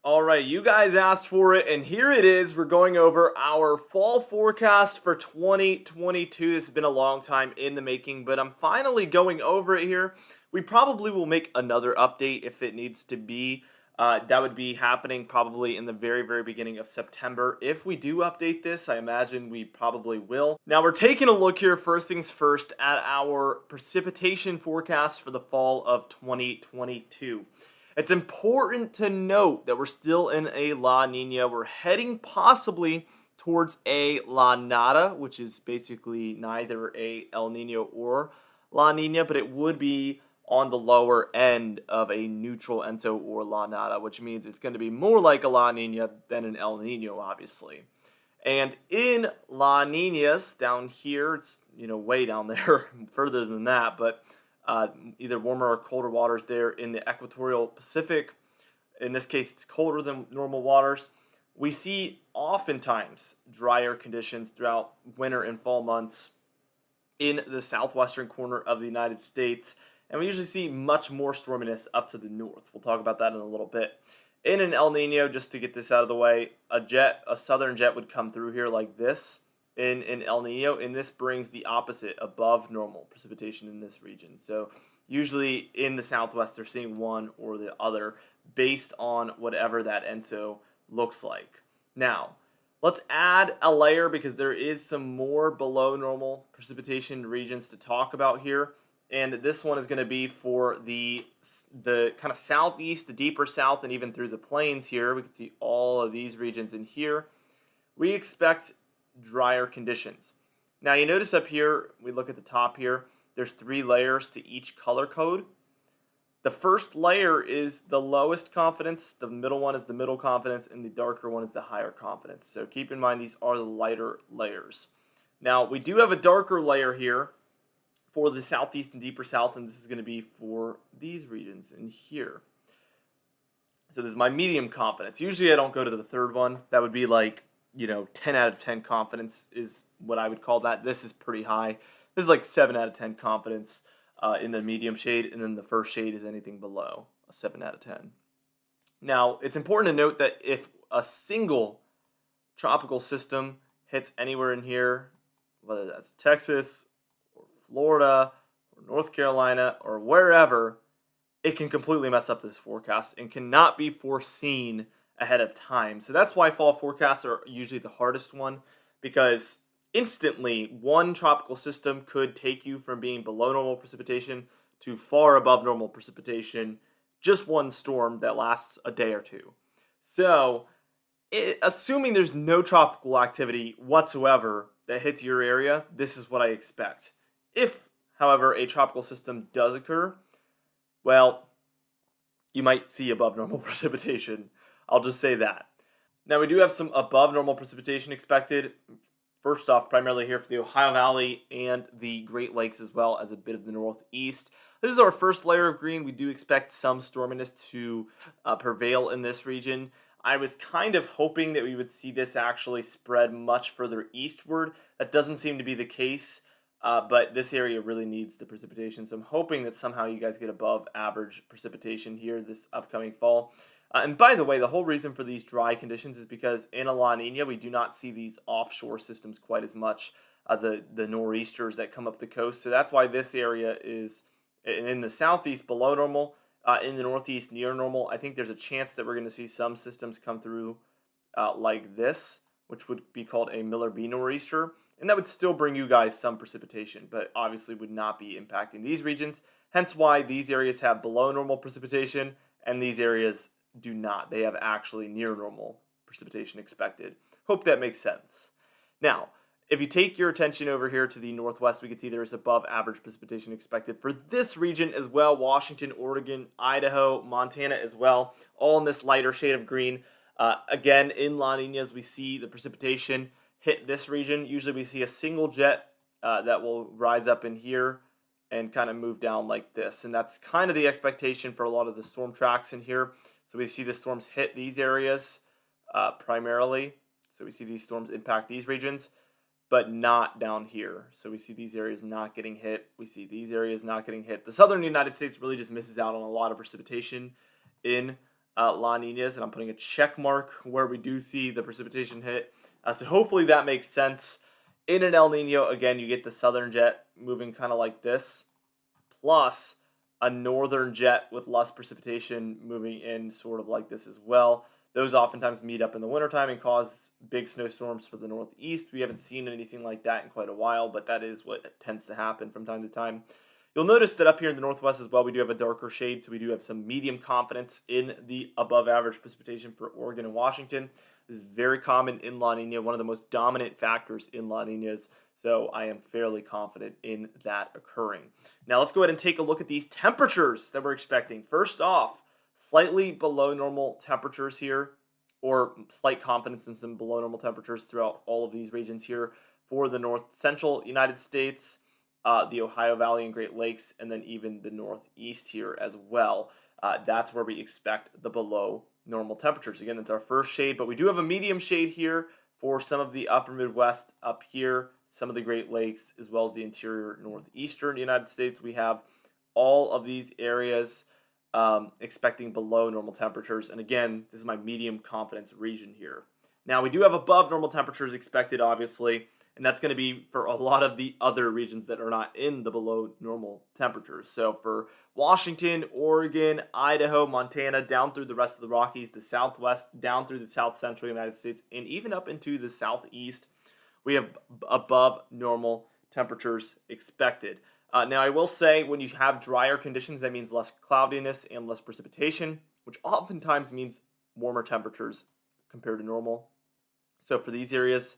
All right, you guys asked for it, and here it is. We're going over our fall forecast for 2022. This has been a long time in the making, but I'm finally going over it here. We probably will make another update if it needs to be. That would be happening probably in the very, very beginning of September. If we do update this, I imagine we probably will. Now, we're taking a look here, first things first, at our precipitation forecast for the fall of 2022. It's important to note that we're still in a La Nina. We're heading possibly towards a La Nada, which is basically neither a El Nino or La Nina, but it would be on the lower end of a neutral ENSO or La Nada, which means it's going to be more like a La Nina than an El Nino, obviously. And in La Ninas, down here, it's, way down there, further than that, but either warmer or colder waters there in the equatorial Pacific. In this case, it's colder than normal waters. We see oftentimes drier conditions throughout winter and fall months in the southwestern corner of the United States, and we usually see much more storminess up to the north. We'll talk about that in a little bit. In an El Nino, just to get this out of the way, a southern jet would come through here like this in El Nino, and this brings the opposite, above normal precipitation in this region. So usually in the southwest, they're seeing one or the other based on whatever that ENSO looks like. Now, let's add a layer because there is some more below normal precipitation regions to talk about here. And this one is going to be for the kind of southeast, the deeper south, and even through the plains here. We can see all of these regions in here. We expect drier conditions. Now you notice up here, we look at the top here, there's 3 layers to each color code. The first layer is the lowest confidence, the middle one is the middle confidence, and the darker one is the higher confidence. So keep in mind these are the lighter layers. Now we do have a darker layer here for the southeast and deeper south, and this is going to be for these regions in here. So this is my medium confidence. Usually I don't go to the third one. That would be like 10 out of 10 confidence is what I would call that. This is pretty high. This is like 7 out of 10 confidence in the medium shade, and then the first shade is anything below a 7 out of 10. Now, it's important to note that if a single tropical system hits anywhere in here, whether that's Texas or Florida or North Carolina or wherever, it can completely mess up this forecast and cannot be foreseen ahead of time. So that's why fall forecasts are usually the hardest one, because instantly one tropical system could take you from being below normal precipitation to far above normal precipitation, just one storm that lasts a day or two. So assuming there's no tropical activity whatsoever that hits your area, this is what I expect. If, however, a tropical system does occur, well, you might see above normal precipitation. I'll just say that. Now, we do have some above normal precipitation expected. First off, primarily here for the Ohio Valley and the Great Lakes, as well as a bit of the Northeast. This is our first layer of green. We do expect some storminess to prevail in this region. I was kind of hoping that we would see this actually spread much further eastward. That doesn't seem to be the case, but this area really needs the precipitation. So I'm hoping that somehow you guys get above average precipitation here this upcoming fall. And by the way, the whole reason for these dry conditions is because in a La Nina, we do not see these offshore systems quite as much, the nor'easters that come up the coast. So that's why this area is in the southeast below normal, in the northeast near normal. I think there's a chance that we're going to see some systems come through like this, which would be called a Miller B nor'easter. And that would still bring you guys some precipitation, but obviously would not be impacting these regions. Hence why these areas have below normal precipitation and these areas do not. They have actually near normal precipitation expected. Hope that makes sense. Now, if you take your attention over here to the northwest, we can see there is above average precipitation expected for this region as well. Washington, Oregon, Idaho, Montana as well, all in this lighter shade of green. Again, in La Ninas, we see the precipitation hit this region. Usually we see a single jet that will rise up in here and kind of move down like this. And that's kind of the expectation for a lot of the storm tracks in here. So we see the storms hit these areas primarily. So we see these storms impact these regions, but not down here. So we see these areas not getting hit. We see these areas not getting hit. The southern United States really just misses out on a lot of precipitation in La Ninas, and I'm putting a check mark where we do see the precipitation hit. So hopefully that makes sense. In an El Nino, again, you get the southern jet moving kind of like this, plus a northern jet with less precipitation moving in sort of like this as well. Those oftentimes meet up in the wintertime and cause big snowstorms for the northeast. We haven't seen anything like that in quite a while, but that is what tends to happen from time to time. You'll notice that up here in the northwest as well, we do have a darker shade, so we do have some medium confidence in the above average precipitation for Oregon and Washington. This is very common in La Nina, one of the most dominant factors in La Ninas, so I am fairly confident in that occurring. Now let's go ahead and take a look at these temperatures that we're expecting. First off, slightly below normal temperatures here, or slight confidence in some below normal temperatures throughout all of these regions here for the north central United States, the Ohio Valley and Great Lakes, and then even the northeast here as well. That's where we expect the below normal temperatures. Again, that's our first shade, but we do have a medium shade here for some of the upper Midwest up here, some of the Great Lakes, as well as the interior northeastern United States. We have all of these areas expecting below normal temperatures. And again, this is my medium confidence region here. Now, we do have above normal temperatures expected, obviously, and that's going to be for a lot of the other regions that are not in the below normal temperatures. So for Washington, Oregon, Idaho, Montana, down through the rest of the Rockies, the Southwest, down through the South Central United States, and even up into the Southeast, we have above normal temperatures expected. Now, I will say when you have drier conditions, that means less cloudiness and less precipitation, which oftentimes means warmer temperatures compared to normal. So for these areas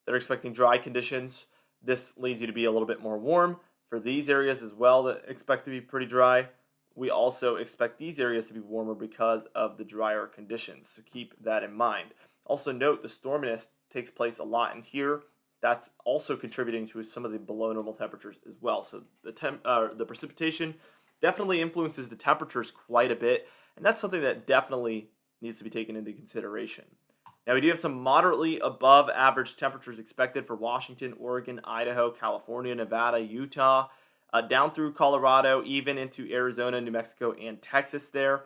that are expecting dry conditions, this leads you to be a little bit more warm. For these areas as well that expect to be pretty dry, we also expect these areas to be warmer because of the drier conditions. So keep that in mind. Also note the storminess takes place a lot in here. That's also contributing to some of the below normal temperatures as well. So the precipitation definitely influences the temperatures quite a bit, and that's something that definitely needs to be taken into consideration. Now, we do have some moderately above average temperatures expected for Washington, Oregon, Idaho, California, Nevada, Utah, down through Colorado, even into Arizona, New Mexico, and Texas there.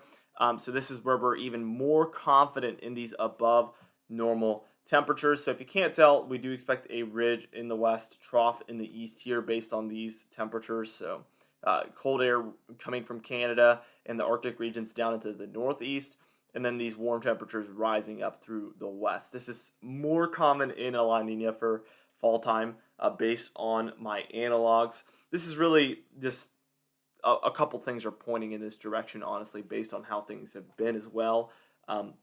So this is where we're even more confident in these above normal temperatures. So if you can't tell, we do expect a ridge in the west, trough in the east here based on these temperatures. So cold air coming from Canada and the Arctic regions down into the northeast, and then these warm temperatures rising up through the west. This is more common in La Nina for fall time based on my analogs. This is really just a couple things are pointing in this direction, honestly, based on how things have been as well.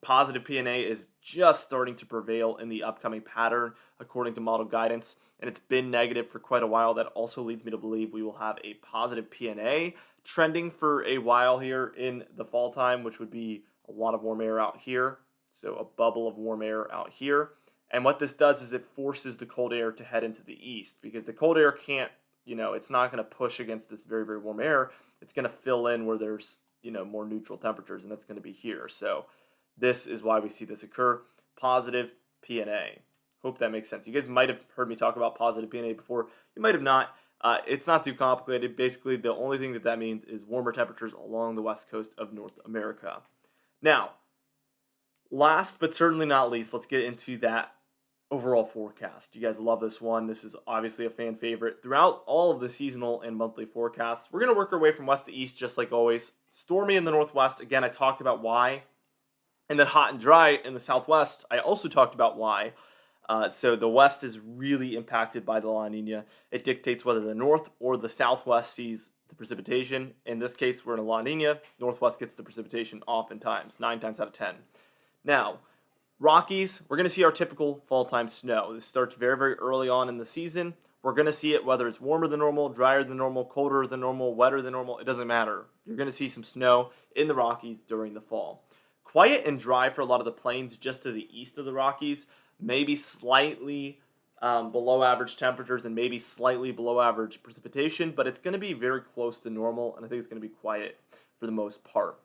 Positive PNA is just starting to prevail in the upcoming pattern according to model guidance, and it's been negative for quite a while. That also leads me to believe we will have a positive PNA trending for a while here in the fall time, which would be a lot of warm air out here, so a bubble of warm air out here. And what this does is it forces the cold air to head into the east, because the cold air can't, it's not going to push against this very, very warm air. It's going to fill in where there's, more neutral temperatures, and that's going to be here. So this is why we see this occur. Positive PNA. Hope that makes sense. You guys might have heard me talk about positive PNA before. You might have not. It's not too complicated. Basically, the only thing that means is warmer temperatures along the west coast of North America. Now, last but certainly not least, let's get into that overall forecast. You guys love this one. This is obviously a fan favorite. Throughout all of the seasonal and monthly forecasts, we're going to work our way from west to east just like always. Stormy in the northwest. Again, I talked about why. And then hot and dry in the southwest. I also talked about why. So the west is really impacted by the La Nina. It dictates whether the north or the southwest sees the precipitation. In this case, we're in a La Nina. Northwest gets the precipitation oftentimes, 9 times out of 10. Now, Rockies, we're going to see our typical fall time snow. This starts very, very early on in the season. We're going to see it whether it's warmer than normal, drier than normal, colder than normal, wetter than normal. It doesn't matter. You're going to see some snow in the Rockies during the fall. Quiet and dry for a lot of the plains just to the east of the Rockies. Maybe slightly below average temperatures and maybe slightly below average precipitation, but it's going to be very close to normal, and I think it's going to be quiet for the most part.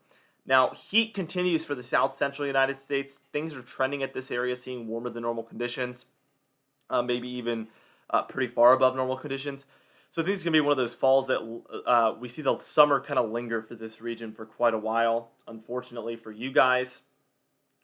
Now, heat continues for the south central United States. Things are trending at this area, seeing warmer than normal conditions, maybe even pretty far above normal conditions. So I think it's going to be one of those falls that we see the summer kind of linger for this region for quite a while. Unfortunately for you guys,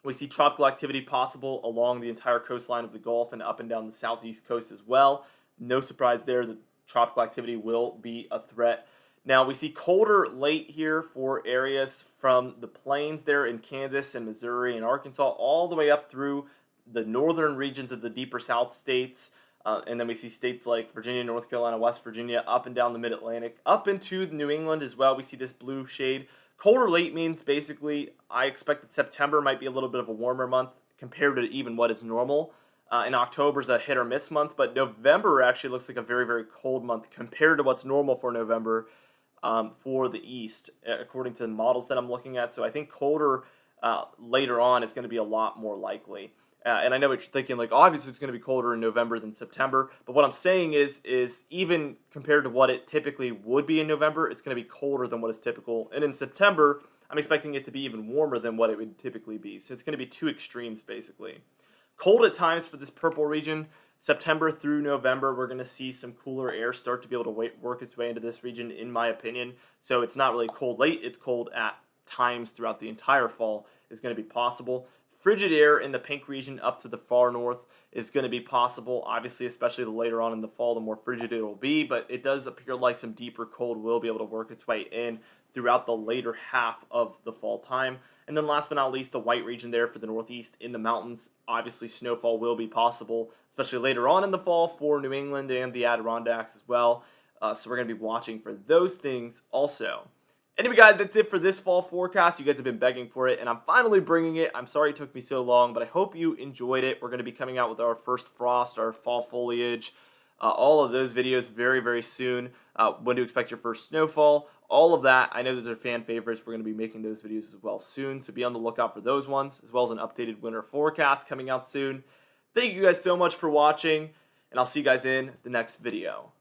we see tropical activity possible along the entire coastline of the Gulf and up and down the southeast coast as well. No surprise there that tropical activity will be a threat. Now, we see colder late here for areas from the plains there in Kansas and Missouri and Arkansas, all the way up through the northern regions of the deeper South states. And then we see states like Virginia, North Carolina, West Virginia, up and down the mid-Atlantic, up into New England as well. We see this blue shade. Colder late means basically I expect that September might be a little bit of a warmer month compared to even what is normal. And October is a hit or miss month, but November actually looks like a very, very cold month compared to what's normal for November for the East, according to the models that I'm looking at. So I think colder later on is going to be a lot more likely. And I know what you're thinking, like, obviously it's going to be colder in November than September. But what I'm saying is even compared to what it typically would be in November, it's going to be colder than what is typical. And in September, I'm expecting it to be even warmer than what it would typically be. So it's going to be two extremes, basically. Cold at times for this purple region. September through November, we're going to see some cooler air start to be able to work its way into this region, in my opinion. So it's not really cold late. It's cold at times throughout the entire fall is going to be possible. Frigid air in the pink region up to the far north is going to be possible. Obviously, especially the later on in the fall, the more frigid it will be. But it does appear like some deeper cold will be able to work its way in throughout the later half of the fall time. And then last but not least, the white region there for the northeast in the mountains. Obviously, snowfall will be possible, especially later on in the fall for New England and the Adirondacks as well. So we're going to be watching for those things also. Anyway, guys, that's it for this fall forecast. You guys have been begging for it, and I'm finally bringing it. I'm sorry it took me so long, but I hope you enjoyed it. We're going to be coming out with our first frost, our fall foliage, all of those videos very, very soon. When to expect your first snowfall, all of that. I know those are fan favorites. We're going to be making those videos as well soon, so be on the lookout for those ones, as well as an updated winter forecast coming out soon. Thank you guys so much for watching, and I'll see you guys in the next video.